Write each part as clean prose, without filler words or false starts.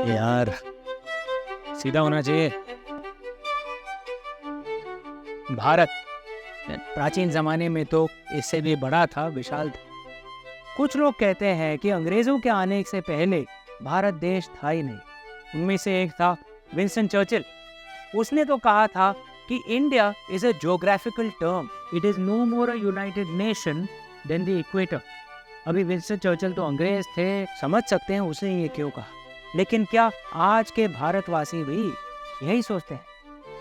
यार सीधा होना चाहिए। भारत प्राचीन जमाने में तो इससे भी बड़ा था, विशाल था। कुछ लोग कहते हैं कि अंग्रेजों के आने से पहले भारत देश था ही नहीं। उनमें से एक था विंस्टन चर्चिल। उसने तो कहा था कि India is a geographical term, it is no more a united nation then the equator. अभी विंस्टन चर्चिल तो अंग्रेज थे, समझ सकते हैं उसने ये क्यों कहा। लेकिन क्या आज के भारतवासी भी यही सोचते हैं?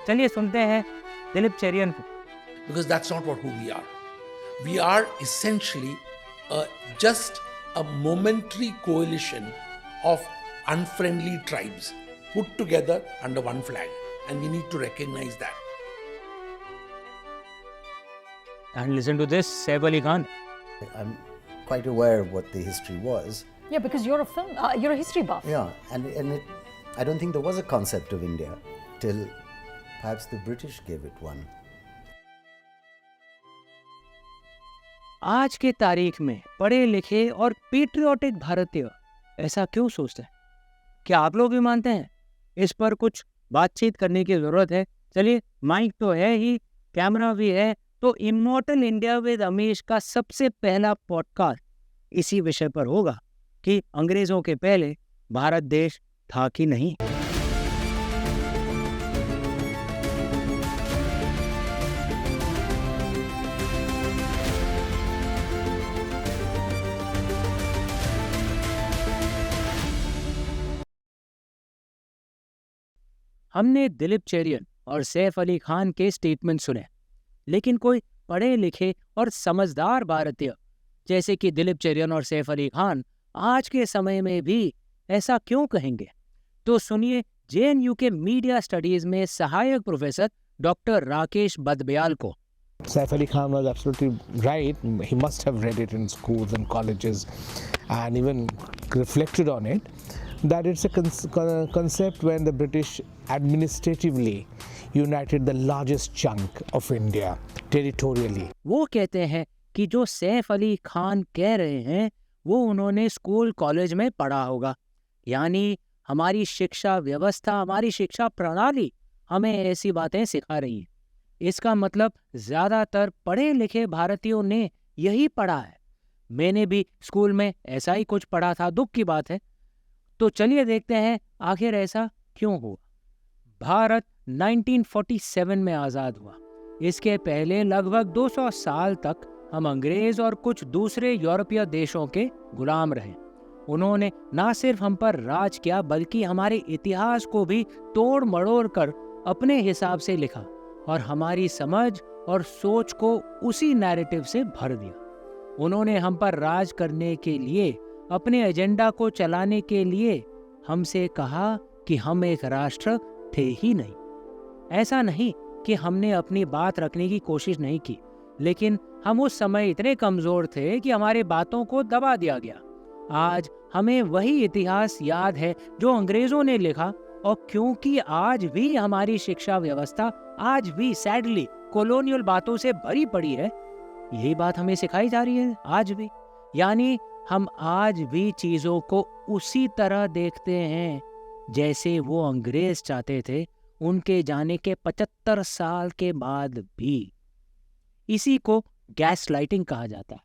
चलिए सुनते हैं दिलीप चेरियन को। Because that's not who we are. We are essentially just a momentary coalition of unfriendly tribes put together under one flag, and we need to recognize that. And listen to this, Saif Ali Khan. I'm quite aware of what the history was. Yeah, because you're you're a history buff. Yeah, I don't think there was a concept of India till perhaps the British gave it one. आज के तारीख में पढ़े लिखे और patriotic भारतीय ऐसा क्यों सोचते हैं? क्या आप लोग भी मानते हैं? इस पर कुछ बातचीत करने की जरूरत है। चलिए, माइक तो है ही, कैमरा भी है, तो इमॉर्टल इंडिया विद अमीश का सबसे पहला पॉडकास्ट इसी विषय पर होगा कि अंग्रेजों के पहले भारत देश था कि नहीं। हमने दिलीप चेरियन और सैफ अली खान के स्टेटमेंट सुने, लेकिन कोई पढ़े लिखे और समझदार भारतीय जैसे कि दिलीप चेरियन और सैफ अली खान आज के समय में भी ऐसा क्यों कहेंगे? तो सुनिए जेएनयू के मीडिया स्टडीज में सहायक प्रोफेसर डॉक्टर राकेश बदब्याल को। Saif Ali Khan was absolutely right. He must have read it in schools and colleges and even reflected on it, that it's a concept when the British administratively united the largest chunk of India territorially. वो कहते हैं कि जो सैफ अली खान कह रहे हैं वो उन्होंने स्कूल कॉलेज में पढ़ा होगा। यानी हमारी शिक्षा व्यवस्था, हमारी शिक्षा प्रणाली हमें ऐसी बातें सिखा रही है। इसका मतलब ज्यादातर पढ़े लिखे भारतीयों ने यही पढ़ा है। मैंने भी स्कूल में ऐसा ही कुछ पढ़ा था, दुख की बात है। तो चलिए देखते हैं आखिर ऐसा क्यों हुआ। भारत 1947 में आजाद हुआ। इसके पहले लगभग 200 साल तक हम अंग्रेज और कुछ दूसरे यूरोपीय देशों के गुलाम रहे। उन्होंने ना सिर्फ हम पर राज किया बल्कि हमारे इतिहास को भी तोड़ मड़ोड़ कर अपने हिसाब से लिखा और हमारी समझ और सोच को उसी नैरेटिव से भर दिया। उन्होंने हम पर राज करने के लिए, अपने एजेंडा को चलाने के लिए हमसे कहा कि हम एक राष्ट्र थे ही नहीं। ऐसा नहीं कि हमने अपनी बात रखने की कोशिश नहीं की, लेकिन हम उस समय इतने कमजोर थे कि हमारी बातों को दबा दिया गया। आज हमें वही इतिहास याद है जो अंग्रेजों ने लिखा, और क्योंकि आज भी हमारी शिक्षा व्यवस्था आज भी सैडली कॉलोनियल बातों से भरी पड़ी है, यही बात हमें सिखाई जा रही है आज भी। यानी हम आज भी चीजों को उसी तरह देखते हैं जैसे वो अंग्रेज चाहते थे, उनके जाने के 75 साल के बाद भी। इसी को गैस लाइटिंग कहा जाता है।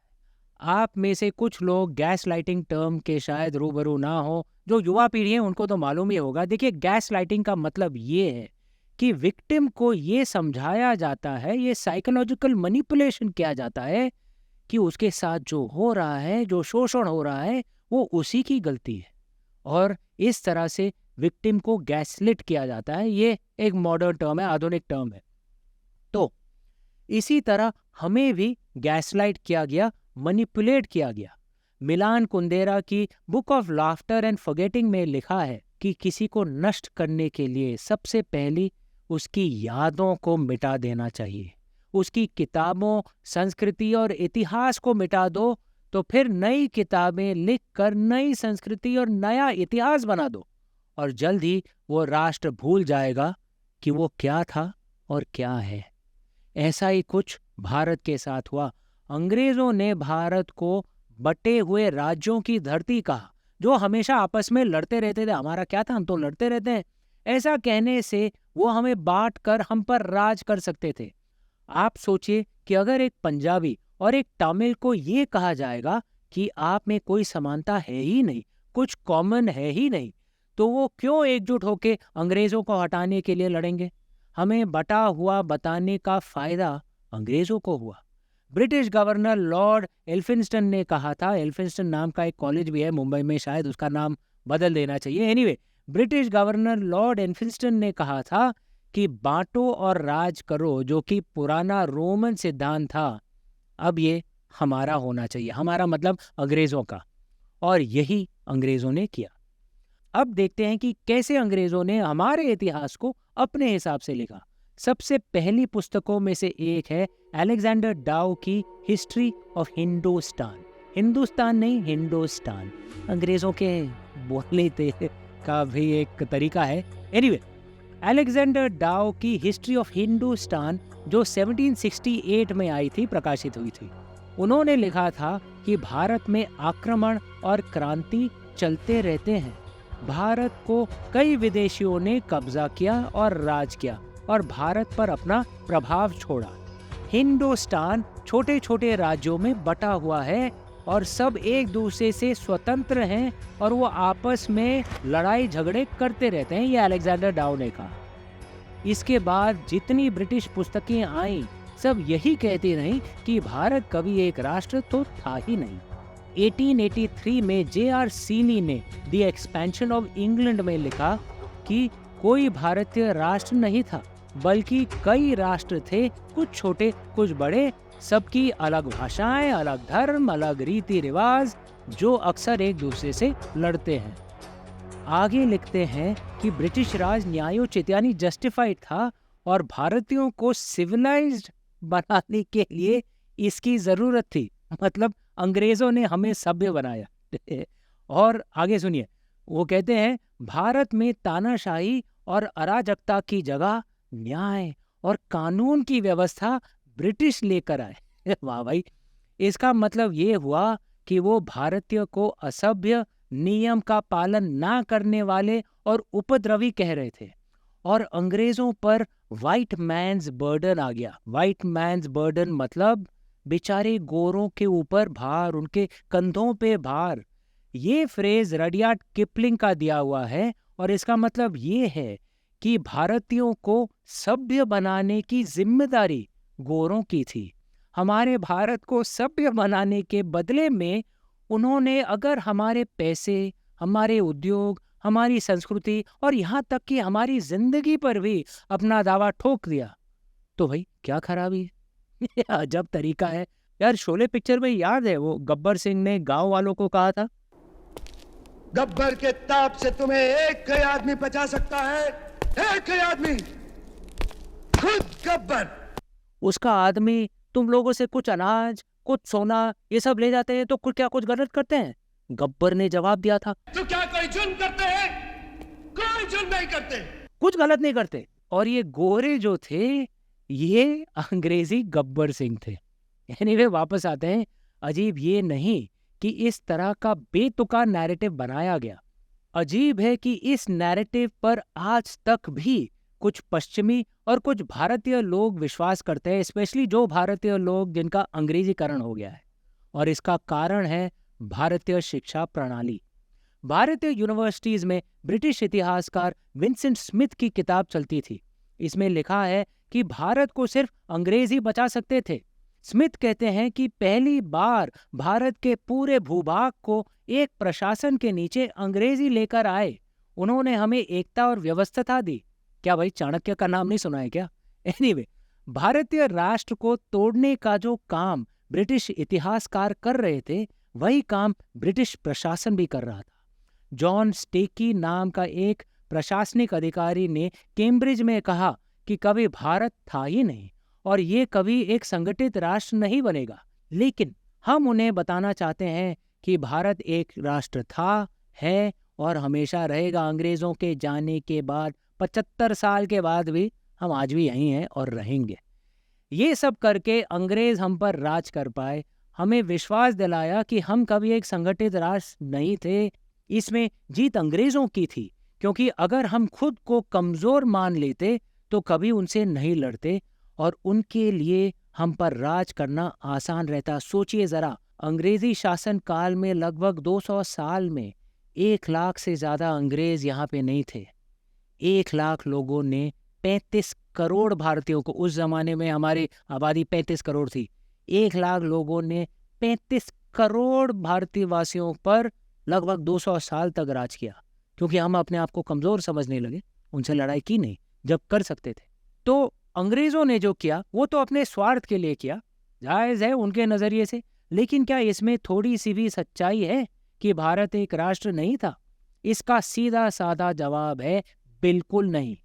आप में से कुछ लोग गैस लाइटिंग टर्म के शायद रूबरू ना हो, जो युवा पीढ़ी है उनको तो मालूम ही होगा। देखिए, गैस लाइटिंग का मतलब ये है कि विक्टिम को ये समझाया जाता है, ये साइकोलॉजिकल मैनिपुलेशन किया जाता है कि उसके साथ जो हो रहा है, जो शोषण हो रहा है, वो उसी की गलती है, और इस तरह से विक्टिम को गैसलिट किया जाता है। ये एक मॉडर्न टर्म है, आधुनिक टर्म है। तो इसी तरह हमें भी गैसलाइट किया गया, मैनिपुलेट किया गया। मिलान कुंदेरा की book of laughter and forgetting में लिखा है कि किसी को नष्ट करने के लिए सबसे पहले उसकी यादों को मिटा देना चाहिए। उसकी किताबों, संस्कृति और इतिहास को मिटा दो, तो फिर नई किताबें लिख कर नई संस्कृति और नया इतिहास बना दो, और जल्द ही वो राष्ट्र भूल जाएगा कि वो क्या था और क्या है। ऐसा ही कुछ भारत के साथ हुआ। अंग्रेजों ने भारत को बटे हुए राज्यों की धरती कहा, जो हमेशा आपस में लड़ते रहते थे, हमारा क्या था, हम तो लड़ते रहते हैं, ऐसा कहने से वो हमें बांट कर हम पर राज कर सकते थे। आप सोचिए कि अगर एक पंजाबी और एक तमिल को ये कहा जाएगा कि आप में कोई समानता है ही नहीं, कुछ कॉमन है ही नहीं, तो वो क्यों एकजुट होकर अंग्रेजों को हटाने के लिए लड़ेंगे? हमें बटा हुआ बताने का फायदा अंग्रेजों को हुआ। ब्रिटिश गवर्नर लॉर्ड एल्फिंस्टन ने कहा था, एल्फिंस्टन नाम का एक कॉलेज भी है मुंबई में, शायद उसका नाम बदल देना चाहिए। Anyway, British governor Lord Elphinstone ने कहा था कि बांटो और राज करो, जो कि पुराना रोमन सिद्धांत था, अब ये हमारा होना चाहिए, हमारा मतलब अंग्रेजों का। और यही अंग्रेजों ने किया। अब देखते हैं कि कैसे अंग्रेजों ने हमारे इतिहास को अपने हिसाब से लिखा। सबसे पहली पुस्तकों में से एक है अलेक्जेंडर डाउ की हिस्ट्री ऑफ हिंदुस्तान। हिंदुस्तान नहीं, हिंदुस्तान अंग्रेजों के बोलने का भी एक तरीका है। एनीवे, अलेक्जेंडर डाउ की हिस्ट्री ऑफ हिंदुस्तान जो 1768 में आई थी, प्रकाशित हुई थी, उन्होंने लिखा था कि भारत में आक्रमण और क्रांति चलते रहते हैं। भारत को कई विदेशियों ने कब्जा किया और राज किया और भारत पर अपना प्रभाव छोड़ा। हिंदुस्तान छोटे छोटे राज्यों में बटा हुआ है और सब एक दूसरे से स्वतंत्र हैं और वो आपस में लड़ाई झगड़े करते रहते हैं, ये अलेक्जेंडर डाउ ने कहा। इसके बाद जितनी ब्रिटिश पुस्तकें आईं, सब यही कहती रहीं कि भारत कभी एक राष्ट्र तो था ही नहीं। 1883 में J.R. सीली ने द एक्सपेंशन ऑफ इंग्लैंड में लिखा कि कोई भारतीय राष्ट्र नहीं था, बल्कि कई राष्ट्र थे, कुछ छोटे कुछ बड़े, सबकी अलग भाषाएं, अलग धर्म, अलग रीति रिवाज, जो अक्सर एक दूसरे से लड़ते हैं। आगे लिखते हैं कि ब्रिटिश राज न्यायोचित यानी जस्टिफाइड था और भारतीयों को सिविलाइज्ड बनाने के लिए इसकी जरूरत थी, मतलब अंग्रेजों ने हमें सभ्य बनाया। और आगे सुनिए, वो कहते हैं भारत में तानाशाही और अराजकता की जगह न्याय और कानून की व्यवस्था ब्रिटिश लेकर आए। वाह भाई, इसका मतलब ये हुआ कि वो भारतीय को असभ्य, नियम का पालन ना करने वाले और उपद्रवी कह रहे थे और अंग्रेजों पर व्हाइट मैन्स बर्डन आ गया। व्हाइट मैन्स बर्डन मतलब बेचारे गोरों के ऊपर भार, उनके कंधों पे भार। ये फ्रेज रडियार्ड किपलिंग का दिया हुआ है और इसका मतलब ये है कि भारतीयों को सभ्य बनाने की जिम्मेदारी गोरों की थी। हमारे भारत को सभ्य बनाने के बदले में उन्होंने अगर हमारे पैसे, हमारे उद्योग, हमारी संस्कृति और यहाँ तक कि हमारी जिंदगी पर भी अपना दावा ठोक दिया, तो भाई क्या खराबी है? अजब तरीका है यार। शोले पिक्चर में याद है वो गब्बर सिंह ने गांव वालों को कहा था, गब्बर के ताप से तुम्हें एक ही आदमी बचा सकता है, एक ही आदमी, खुद गब्बर। उसका आदमी तुम लोगों से कुछ अनाज, कुछ सोना, ये सब ले जाते हैं, तो कुछ गलत करते हैं? गब्बर ने जवाब दिया था, तो क्या कोई जुल्म करते हैं? कोई जुल्म नहीं करते, कुछ गलत नहीं करते। और ये गोरे जो थे, ये अंग्रेजी गब्बर सिंह थे। एनीवे, वापस आते हैं। अजीब ये नहीं कि इस तरह का बेतुका नैरेटिव बनाया गया, अजीब है कि इस नैरेटिव पर आज तक भी कुछ पश्चिमी और कुछ भारतीय लोग विश्वास करते हैं, स्पेशली जो भारतीय लोग जिनका अंग्रेजीकरण हो गया है। और इसका कारण है भारतीय शिक्षा प्रणाली। भारतीय यूनिवर्सिटीज में ब्रिटिश इतिहासकार विंसेंट स्मिथ की किताब चलती थी। इसमें लिखा है कि भारत को सिर्फ अंग्रेज ही बचा सकते थे। स्मिथ कहते हैं कि पहली बार भारत के पूरे भूभाग को एक प्रशासन के नीचे अंग्रेजी लेकर आए। उन्होंने हमें एकता और व्यवस्था दी। क्या भाई चाणक्य का नाम नहीं सुना है क्या? एनीवे, भारतीय राष्ट्र को तोड़ने का जो काम ब्रिटिश इतिहासकार कर रहे थे, वही काम ब्रिटिश प्रशासन भी कर रहा था। जॉन स्टेकी नाम का एक प्रशासनिक अधिकारी ने कैम्ब्रिज में कहा कि कभी भारत था ही नहीं और ये कभी एक संगठित राष्ट्र नहीं बनेगा। लेकिन हम उन्हें बताना चाहते हैं कि भारत एक राष्ट्र था, है और हमेशा रहेगा। अंग्रेजों के जाने के बाद 75 साल के बाद भी हम आज भी यहीं हैं और रहेंगे। ये सब करके अंग्रेज हम पर राज कर पाए, हमें विश्वास दिलाया कि हम कभी एक संगठित राष्ट्र नहीं थे, इसमें जीत अंग्रेजों की थी, क्योंकि अगर हम खुद को कमजोर मान लेते तो कभी उनसे नहीं लड़ते और उनके लिए हम पर राज करना आसान रहता। सोचिए जरा, अंग्रेजी शासन काल में लगभग 200 साल में 1 लाख से ज्यादा अंग्रेज यहाँ पे नहीं थे। 1 लाख लोगों ने 35 करोड़ भारतीयों को, उस जमाने में हमारी आबादी 35 करोड़ थी, 1 लाख लोगों ने 35 करोड़ भारतीय वासियों पर लगभग 200 साल तक राज किया, क्योंकि हम अपने आप को कमजोर समझने लगे, उनसे लड़ाई की नहीं जब कर सकते थे। तो अंग्रेजों ने जो किया वो तो अपने स्वार्थ के लिए किया, जायज है उनके नजरिए से, लेकिन क्या इसमें थोड़ी सी भी सच्चाई है कि भारत एक राष्ट्र नहीं था? इसका सीधा साधा जवाब है बिल्कुल नहीं,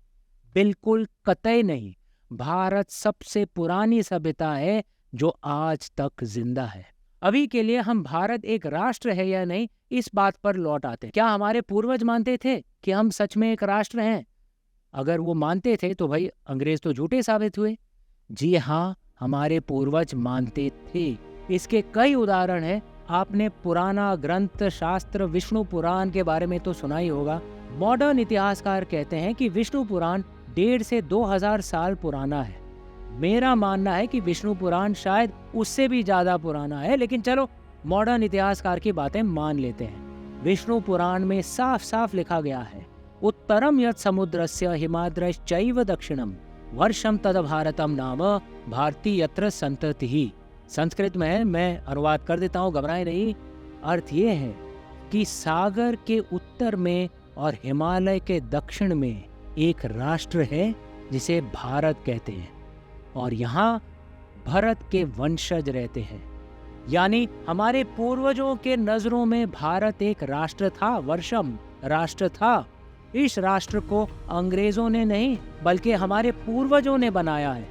बिल्कुल कतई नहीं। भारत सबसे पुरानी सभ्यता है जो आज तक जिंदा है। अभी के लिए हम भारत एक राष्ट्र है या नहीं, इस बात पर लौट आते हैं। क्या हमारे पूर्वज मानते थे कि हम सच में एक राष्ट्र हैं? अगर वो मानते थे तो भाई अंग्रेज तो झूठे साबित हुए। जी हाँ, हमारे पूर्वज मानते थे। इसके कई उदाहरण हैं। आपने पुराना ग्रंथ शास्त्र विष्णु पुराण के बारे में तो सुना ही होगा। मॉडर्न इतिहासकार कहते हैं कि विष्णु पुराण 1,500 से 2,000 साल पुराना है। मेरा मानना है कि विष्णु पुराण शायद उससे भी ज्यादा पुराना है, लेकिन चलो मॉडर्न इतिहासकार की बातें मान लेते हैं। विष्णु पुराण में साफ साफ लिखा गया है, उत्तरम यत् समुद्रस्य हिमाद्रश्चैव दक्षिणम वर्षम तद भारतम नाम भारती यत्र संततिः। संस्कृत में है, मैं अनुवाद कर देता हूँ, घबराए नहीं। अर्थ ये है कि सागर के उत्तर में और हिमालय के दक्षिण में एक राष्ट्र है जिसे भारत कहते हैं, और यहाँ भरत के वंशज रहते हैं। यानी हमारे पूर्वजों के नजरों में भारत एक राष्ट्र था, वर्षम राष्ट्र था। इस राष्ट्र को अंग्रेजों ने नहीं बल्कि हमारे पूर्वजों ने बनाया है।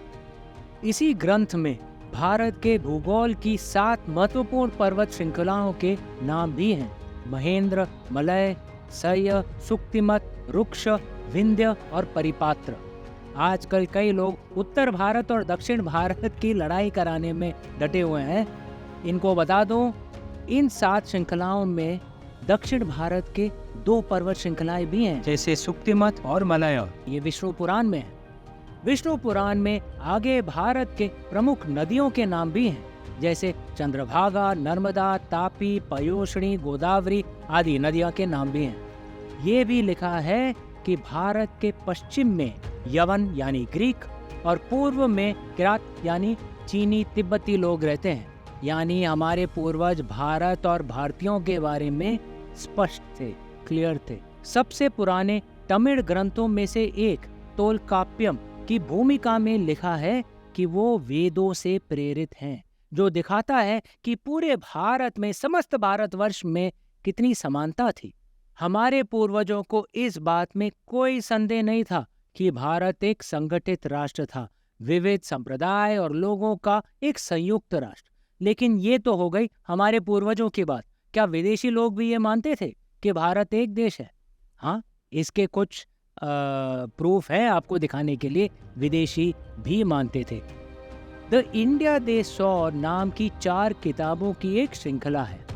इसी ग्रंथ में भारत के भूगोल की 7 महत्वपूर्ण पर्वत श्रृंखलाओं के नाम भी हैं। महेंद्र, मलय, सह्य, सुक्तिमत, रुक्ष, विंध्य और परिपात्र। आजकल कई लोग उत्तर भारत और दक्षिण भारत की लड़ाई कराने में डटे हुए हैं। इनको बता दूं, इन 7 श्रृंखलाओं में दक्षिण भारत के 2 पर्वत श्रृंखलाएं भी हैं, जैसे सुक्तिमत और मलय। ये विष्णु पुराण में है। विष्णु पुराण में आगे भारत के प्रमुख नदियों के नाम भी हैं, जैसे चंद्रभागा, नर्मदा, तापी, पयोष्णी, गोदावरी आदि नदियों के नाम भी हैं। ये भी लिखा है कि भारत के पश्चिम में यवन यानी ग्रीक और पूर्व में किरात यानी चीनी तिब्बती लोग रहते हैं। यानी हमारे पूर्वज भारत और भारतीयों के बारे में स्पष्ट थे, क्लियर थे। सबसे पुराने तमिल ग्रंथों में से एक तोलकाप्यम की भूमिका में लिखा है कि वो वेदों से प्रेरित हैं, जो दिखाता है कि पूरे भारत में, समस्त भारतवर्ष में कितनी समानता थी। हमारे पूर्वजों को इस बात में कोई संदेह नहीं था कि भारत एक संगठित राष्ट्र था, विविध संप्रदाय और लोगों का एक संयुक्त राष्ट्र। लेकिन ये तो हो गई हमारे पूर्वजों की बात। क्या विदेशी लोग भी ये मानते थे कि भारत एक देश है? हाँ, इसके कुछ प्रूफ है आपको दिखाने के लिए। विदेशी भी मानते थे। द इंडिया दे सॉ नाम की 4 किताबों की एक श्रृंखला है।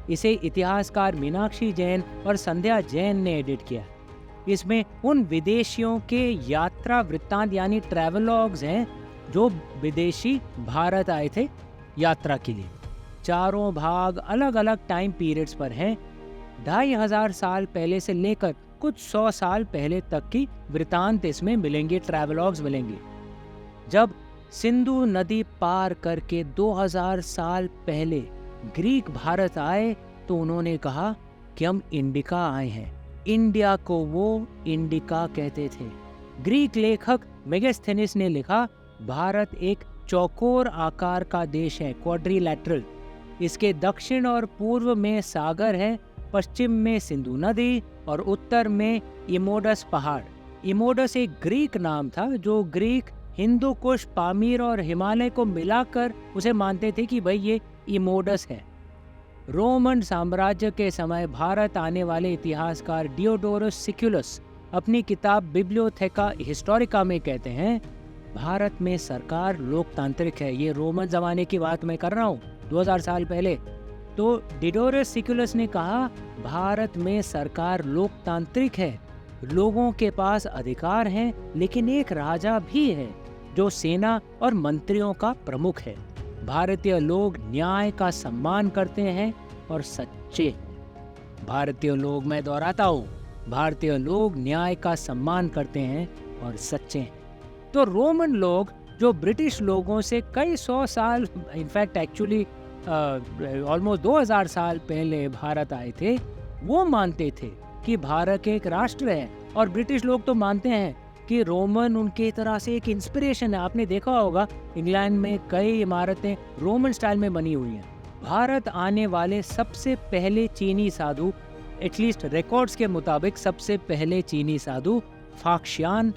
इसे इतिहासकार मीनाक्षी जैन और संध्या जैन ने एडिट किया। इसमें उन विदेशियों के यात्रा वृत्तांत यानी ट्रैवलॉग्स हैं जो विदेशी भारत आए थे यात्रा के लिए। चारों भाग अलग अलग टाइम पीरियड्स पर हैं। 2500 साल पहले से लेकर कुछ 100 साल पहले तक की वृत्तांत इसमें मिलेंगे, ट्रैवलॉग्स मिलेंगे। जब सिंधु नदी पार करके 2000 साल पहले ग्रीक भारत आए तो उन्होंने कहा कि हम इंडिका आए हैं। इंडिया को वो इंडिका कहते थे। ग्रीक लेखक मेगास्थेनिस ने लिखा, भारत एक चौकोर आकार का देश है, क्वाड्रिलैटरल। इसके दक्षिण और पूर्व में सागर है, पश्चिम में सिंधु नदी और उत्तर में इमोडस पहाड़। इमोडस एक ग्रीक नाम था जो ग्रीक, हिंदू कुश, पामीर और हिमालय को मिलाकर उसे मानते थे कि भाई ये इमोडस है। रोमन साम्राज्य के समय भारत आने वाले इतिहासकार डियोडोरस सिक्युलस अपनी किताब बिब्लियोथेका हिस्टोरिका में कहते हैं, भारत में सरकार लोकतांत्रिक है। ये रोमन जमाने की बात मैं कर रहा हूँ, 2000 साल पहले। तो डिडोरस सिक्युलस ने कहा, भारत में सरकार लोकतांत्रिक है, लोगों के पास अधिकार हैं, लेकिन एक राजा भी है जो सेना और मंत्रियों का प्रमुख है। भारतीय लोग न्याय का सम्मान करते हैं और सच्चे हैं। भारतीय लोग, मैं दोहराता हूँ, भारतीय लोग न्याय का सम्मान करते हैं और सच्चे हैं। तो रोमन लोग जो ब्रिटिश लोगों से कई सौ साल, इनफैक्ट एक्चुअली ऑलमोस्ट 2000 साल पहले भारत आए थे, वो मानते थे कि भारत एक राष्ट्र है। और ब्रिटिश लोग तो मानते हैं कि रोमन उनके तरह से एक इंस्पिरेशन है। आपने देखा होगा इंग्लैंड में कई इमारतें रोमन स्टाइल में बनी हुई हैं। भारत आने वाले सबसे पहले चीनी साधु, एटलीस्ट रिकॉर्ड्स के मुताबिक सबसे पहले चीनी साधु फाक्शियान।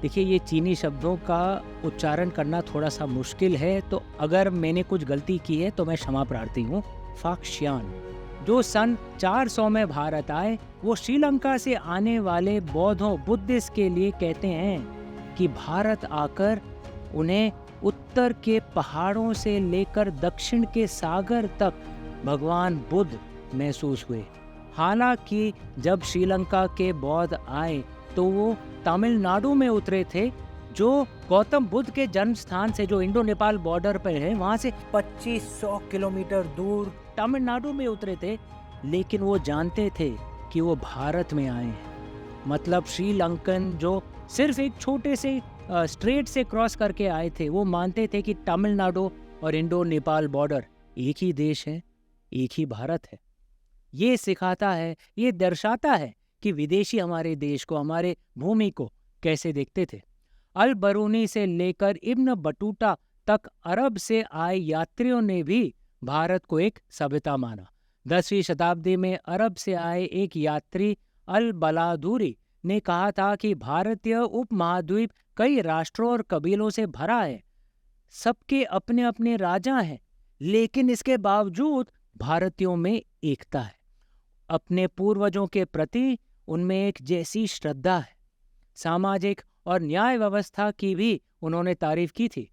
देखिए, ये चीनी शब्दों का उच्चारण करना थोड़ा सा मुश्किल है, तो अगर मैंने कुछ गलती की है तो मैं क्षमा प्रार्थी हूँ। फाक्शियान जो सन 400 में भारत आए, वो श्रीलंका से आने वाले बौद्धों, बुद्धिस्ट के लिए कहते हैं कि भारत आकर उन्हें उत्तर के पहाड़ों से लेकर दक्षिण के सागर तक भगवान बुद्ध महसूस हुए। हालांकि जब श्रीलंका के बौद्ध आए तो वो तमिलनाडु में उतरे थे, जो गौतम बुद्ध के जन्म स्थान से, जो इंडो नेपाल बॉर्डर पर है, वहां से 2500 किलोमीटर दूर तमिलनाडु में उतरे थे। लेकिन वो जानते थे कि वो भारत में आए हैं। मतलब श्रीलंकन जो सिर्फ एक छोटे से स्ट्रेट से क्रॉस करके आए थे, वो मानते थे कि तमिलनाडु और इंडो नेपाल बॉर्डर एक ही देश है, एक ही भारत है। ये सिखाता है, ये दर्शाता है कि विदेशी हमारे देश को, हमारे भूमि को कैसे देखते थे। अल बरूनी से लेकर इब्न बटूता तक अरब से आए यात्रियों ने भी भारत को एक सभ्यता माना। 10वीं शताब्दी में अरब से आए एक यात्री अल बलादूरी ने कहा था कि भारतीय उपमहाद्वीप कई राष्ट्रों और कबीलों से भरा है, सबके अपने अपने राजा हैं, लेकिन इसके बावजूद भारतीयों में एकता है। अपने पूर्वजों के प्रति उनमें एक जैसी श्रद्धा है। सामाजिक और न्याय व्यवस्था की भी उन्होंने तारीफ की थी।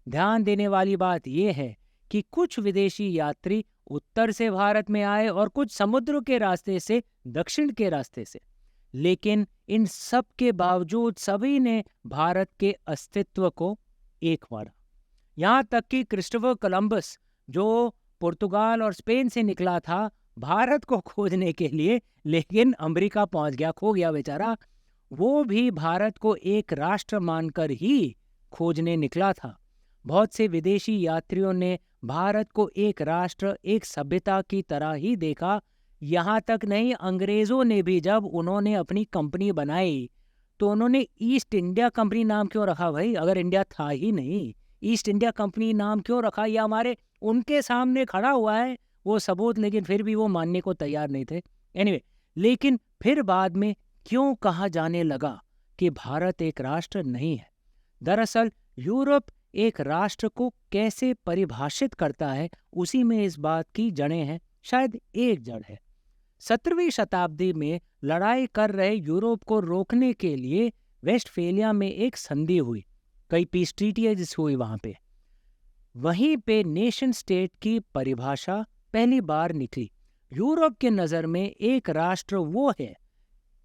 ध्यान देने वाली बात यह है कि कुछ विदेशी यात्री उत्तर से भारत में आए और कुछ समुद्र के रास्ते से, दक्षिण के रास्ते से, लेकिन इन सब के बावजूद सभी ने भारत के अस्तित्व को एक माना। यहाँ तक कि क्रिस्टोफर कोलंबस, जो पुर्तगाल और स्पेन से निकला था भारत को खोजने के लिए, लेकिन अमेरिका पहुंच गया, खो गया बेचारा, वो भी भारत को एक राष्ट्र मानकर ही खोजने निकला था। बहुत से विदेशी यात्रियों ने भारत को एक राष्ट्र, एक सभ्यता की तरह ही देखा। यहाँ तक नहीं, अंग्रेजों ने भी जब उन्होंने अपनी कंपनी बनाई तो उन्होंने ईस्ट इंडिया कंपनी नाम क्यों रखा भाई, अगर इंडिया था ही नहीं, ईस्ट इंडिया कंपनी नाम क्यों रखा? यह हमारे उनके सामने खड़ा हुआ है वो सबूत, लेकिन फिर भी वो मानने को तैयार नहीं थे। एनीवे, लेकिन फिर बाद में क्यों कहा जाने लगा कि भारत एक राष्ट्र नहीं है? दरअसल यूरोप एक राष्ट्र को कैसे परिभाषित करता है, उसी में इस बात की जड़ें हैं। शायद एक जड़ है, 17वीं शताब्दी में लड़ाई कर रहे यूरोप को रोकने के लिए वेस्टफेलिया में एक संधि हुई, कई पीस ट्रीटीज हुई वहां पे। वहीं पे नेशन स्टेट की परिभाषा पहली बार निकली। यूरोप के नज़र में एक राष्ट्र वो है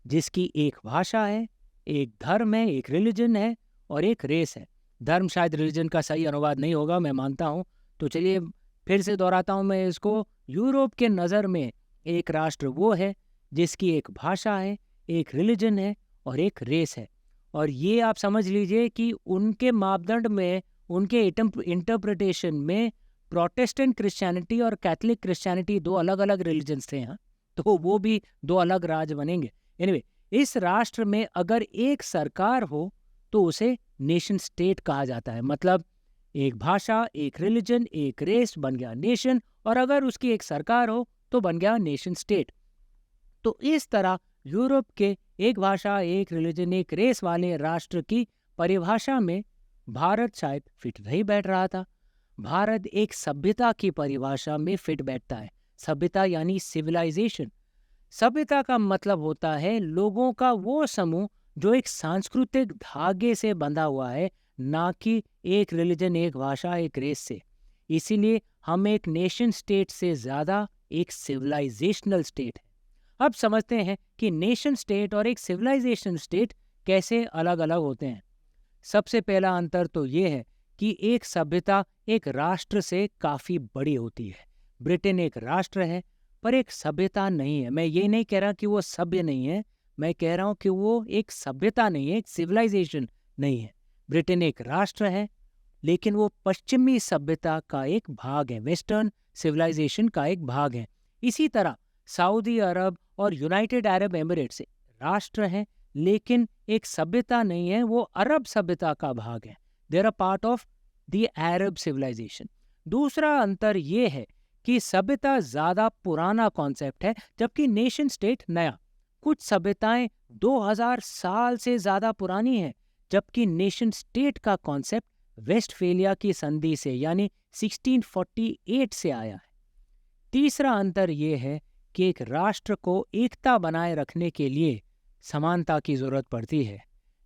जिसकी एक भाषा है, एक धर्म है, एक रिलीजन है और एक रेस है। धर्म शायद रिलीजन का सही अनुवाद नहीं होगा, मैं मानता हूँ, तो चलिए फिर से दोहराता हूँ मैं इसको। यूरोप के नज़र में एक राष्ट्र वो है जिसकी एक भाषा है, एक रिलीजन है और एक रेस है। और ये आप समझ लीजिए कि उनके मापदंड में, उनके इंटरप्रिटेशन में प्रोटेस्टेंट क्रिश्चियनिटी और कैथलिक क्रिश्चियनिटी दो अलग अलग रिलीजन्स थे यहाँ, तो वो भी दो अलग राज्य बनेंगे। एनीवे, इस राष्ट्र में अगर एक सरकार हो तो उसे नेशन स्टेट कहा जाता है। मतलब एक भाषा, एक रिलीजन, एक रेस बन गया नेशन, और अगर उसकी एक सरकार हो तो बन गया नेशन स्टेट। तो इस तरह यूरोप के एक भाषा, एक रिलीजन, एक रेस वाले राष्ट्र की परिभाषा में भारत शायद फिट नहीं बैठ रहा था। भारत एक सभ्यता की परिभाषा में फिट बैठता है। सभ्यता यानी सिविलाइजेशन। सभ्यता का मतलब होता है लोगों का वो समूह जो एक सांस्कृतिक धागे से बंधा हुआ है, ना कि एक रिलीजन, एक भाषा, एक रेस से। इसीलिए हम एक नेशन स्टेट से ज़्यादा एक सिविलाइजेशनल स्टेट है। अब समझते हैं कि नेशन स्टेट और एक सिविलाइजेशन स्टेट कैसे अलग अलग होते हैं। सबसे पहला अंतर तो ये है कि एक सभ्यता एक राष्ट्र से काफ़ी बड़ी होती है। ब्रिटेन एक राष्ट्र है पर एक सभ्यता नहीं है। मैं ये नहीं कह रहा कि वो सभ्य नहीं है, मैं कह रहा हूँ कि वो एक सभ्यता नहीं है, एक सिविलाइजेशन नहीं है। ब्रिटेन एक राष्ट्र है लेकिन वो पश्चिमी सभ्यता का एक भाग है, वेस्टर्न सिविलाइजेशन का एक भाग है। इसी तरह सऊदी अरब और यूनाइटेड अरब एमिरेट्स राष्ट्र हैं लेकिन एक सभ्यता नहीं है, वो अरब सभ्यता का भाग है। They are a part of the Arab civilization. दूसरा अंतर ये है कि सभ्यता ज़्यादा पुराना कॉन्सेप्ट है जबकि नेशन स्टेट नया। कुछ सभ्यताएं 2000 साल से ज़्यादा पुरानी हैं जबकि नेशन स्टेट का कॉन्सेप्ट वेस्टफेलिया की संधि से यानी 1648 से आया है। तीसरा अंतर ये है कि एक राष्ट्र को एकता बनाए रखने के लिए समानता की जरूरत पड़ती है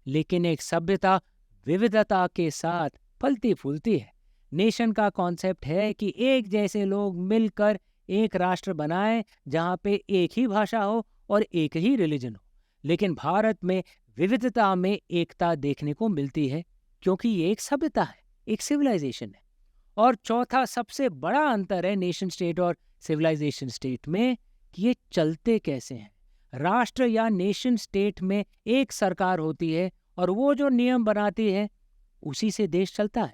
लेकिन एक सभ्यता विविधता के साथ फलती फूलती है। नेशन का कॉन्सेप्ट है कि एक जैसे लोग मिलकर एक राष्ट्र बनाएं जहां पे एक ही भाषा हो और एक ही रिलीजन हो, लेकिन भारत में विविधता में एकता देखने को मिलती है क्योंकि ये एक सभ्यता है, एक सिविलाइजेशन है। और चौथा सबसे बड़ा अंतर है नेशन स्टेट और सिविलाइजेशन स्टेट में कि ये चलते कैसे हैं। राष्ट्र या नेशन स्टेट में एक सरकार होती है और वो जो नियम बनाती है उसी से देश चलता है,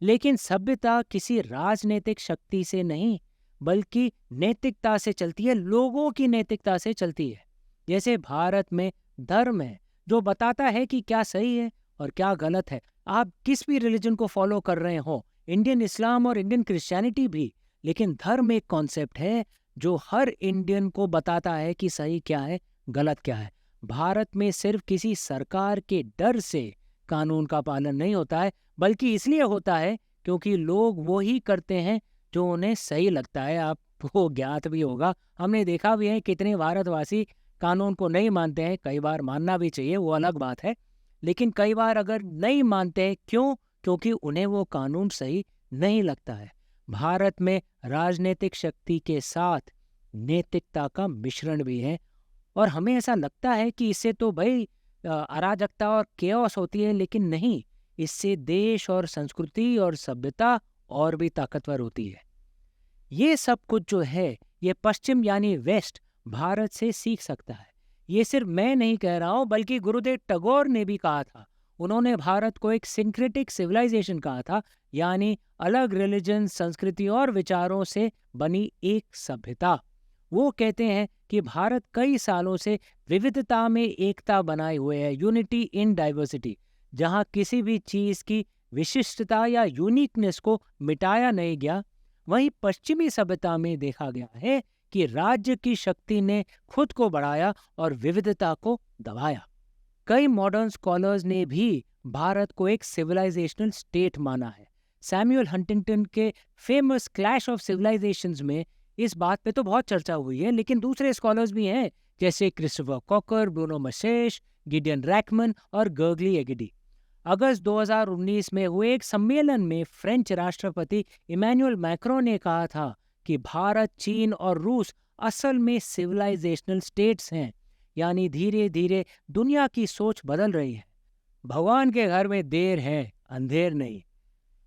लेकिन सभ्यता किसी राजनीतिक शक्ति से नहीं बल्कि नैतिकता से चलती है, लोगों की नैतिकता से चलती है। जैसे भारत में धर्म है जो बताता है कि क्या सही है और क्या गलत है। आप किस भी रिलीजन को फॉलो कर रहे हो, इंडियन इस्लाम और इंडियन क्रिश्चियनिटी भी, लेकिन धर्म एक कॉन्सेप्ट है जो हर इंडियन को बताता है कि सही क्या है, गलत क्या है। भारत में सिर्फ किसी सरकार के डर से कानून का पालन नहीं होता है बल्कि इसलिए होता है क्योंकि लोग वो ही करते हैं जो उन्हें सही लगता है। आपको ज्ञात भी होगा, हमने देखा भी है कितने भारतवासी कानून को नहीं मानते हैं। कई बार मानना भी चाहिए, वो अलग बात है, लेकिन कई बार अगर नहीं मानते हैं क्यों? क्योंकि उन्हें वो कानून सही नहीं लगता है। भारत में राजनीतिक शक्ति के साथ नैतिकता का मिश्रण भी है और हमें ऐसा लगता है कि इससे तो भाई अराजकता और केओस होती है, लेकिन नहीं, इससे देश और संस्कृति और सभ्यता और भी ताकतवर होती है। ये सब कुछ जो है ये पश्चिम यानी वेस्ट भारत से सीख सकता है। ये सिर्फ मैं नहीं कह रहा हूँ बल्कि गुरुदेव टैगोर ने भी कहा था। उन्होंने भारत को एक सिंक्रेटिक सिविलाइजेशन कहा था, यानी अलग रिलीजन, संस्कृति और विचारों से बनी एक सभ्यता। वो कहते हैं कि भारत कई सालों से विविधता में एकता बनाए हुए है, यूनिटी इन डाइवर्सिटी, जहाँ किसी भी चीज की विशिष्टता या यूनिकनेस को मिटाया नहीं गया। वहीं पश्चिमी सभ्यता में देखा गया है कि राज्य की शक्ति ने खुद को बढ़ाया और विविधता को दबाया। कई मॉडर्न स्कॉलर्स ने भी भारत को एक सिविलाइजेशनल स्टेट माना है। सैमुअल हंटिंगटन के फेमस क्लैश ऑफ सिविलाइजेशंस में इस बात पे तो बहुत चर्चा हुई है, लेकिन दूसरे स्कॉलर्स भी हैं जैसे क्रिस्टोफर कॉकर, ब्रूनो मसेश, गिडियन रैकमन और गर्गली एगिडी। अगस्त 2019 में हुए एक सम्मेलन में फ्रेंच राष्ट्रपति इमैनुअल मैक्रों ने कहा था कि भारत, चीन और रूस असल में सिविलाइजेशनल स्टेट्स हैं, यानी धीरे धीरे दुनिया की सोच बदल रही है। भगवान के घर में देर है, अंधेर नहीं।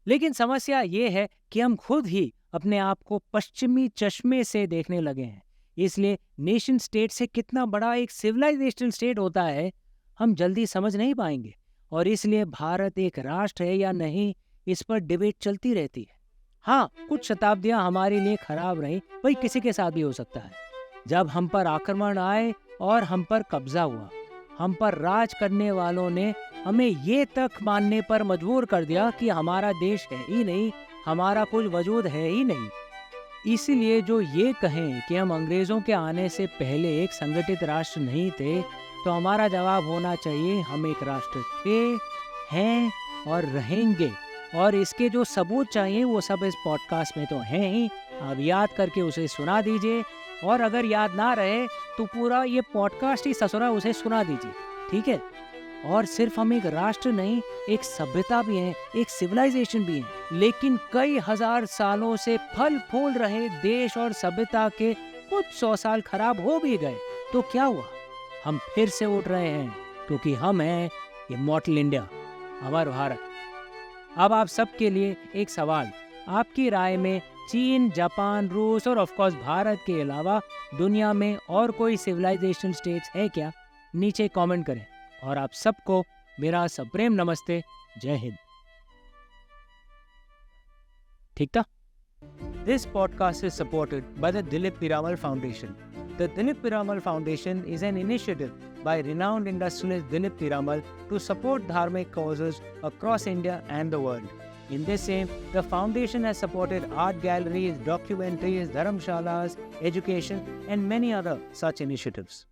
लेकिन समस्या ये है कि हम खुद ही अपने आप को पश्चिमी चश्मे से देखने लगे हैं। इसलिए नेशन स्टेट से कितना बड़ा एक सिविलाइजेशनल स्टेट होता है हम जल्दी समझ नहीं पाएंगे, और इसलिए भारत एक राष्ट्र है या नहीं, इस पर डिबेट चलती रहती है। हाँ, कुछ शताब्दियां हमारे लिए खराब रही, वही किसी के साथ भी हो सकता है। जब हम पर आक्रमण आए और हम पर कब्जा हुआ, हम पर राज करने वालों ने हमें ये तक मानने पर मजबूर कर दिया कि हमारा देश है ही नहीं, हमारा कुछ वजूद है ही नहीं। इसीलिए जो ये कहें कि हम अंग्रेजों के आने से पहले एक संगठित राष्ट्र नहीं थे, तो हमारा जवाब होना चाहिए हम एक राष्ट्र थे, हैं और रहेंगे। और इसके जो सबूत चाहिए वो सब इस पॉडकास्ट में तो हैं ही। आप याद करके उसे सुना दीजिए, और अगर याद ना रहे तो पूरा ये पॉडकास्ट ही ससुरा उसे सुना दीजिए, ठीक है? और सिर्फ हम एक राष्ट्र नहीं, एक सभ्यता भी हैं, एक सिविलाइजेशन भी हैं। लेकिन कई हजार सालों से फल फूल रहे देश और सभ्यता के कुछ 100 साल खराब हो भी गए तो क्या हुआ? हम फिर से उठ रहे हैं, क्योंकि हम हैं इमॉर्टल इंडिया, अमर भारत। अब आप सबके लिए एक सवाल, आपकी राय में चीन, जापान, रूस और ऑफ कोर्स भारत के अलावा दुनिया में और कोई सिविलाइजेशन स्टेट्स है क्या? नीचे कमेंट करें। और आप सबको मेरा सप्रेम नमस्ते, जय हिंद। ठीक था? This podcast is supported by the Dilip Piramal Foundation. The Dilip Piramal Foundation is an initiative by renowned industrialist Dilip Piramal to support dharmic causes across India and the world. In this aim, the foundation has supported art galleries, documentaries, dharamshalas, education, and many other such initiatives.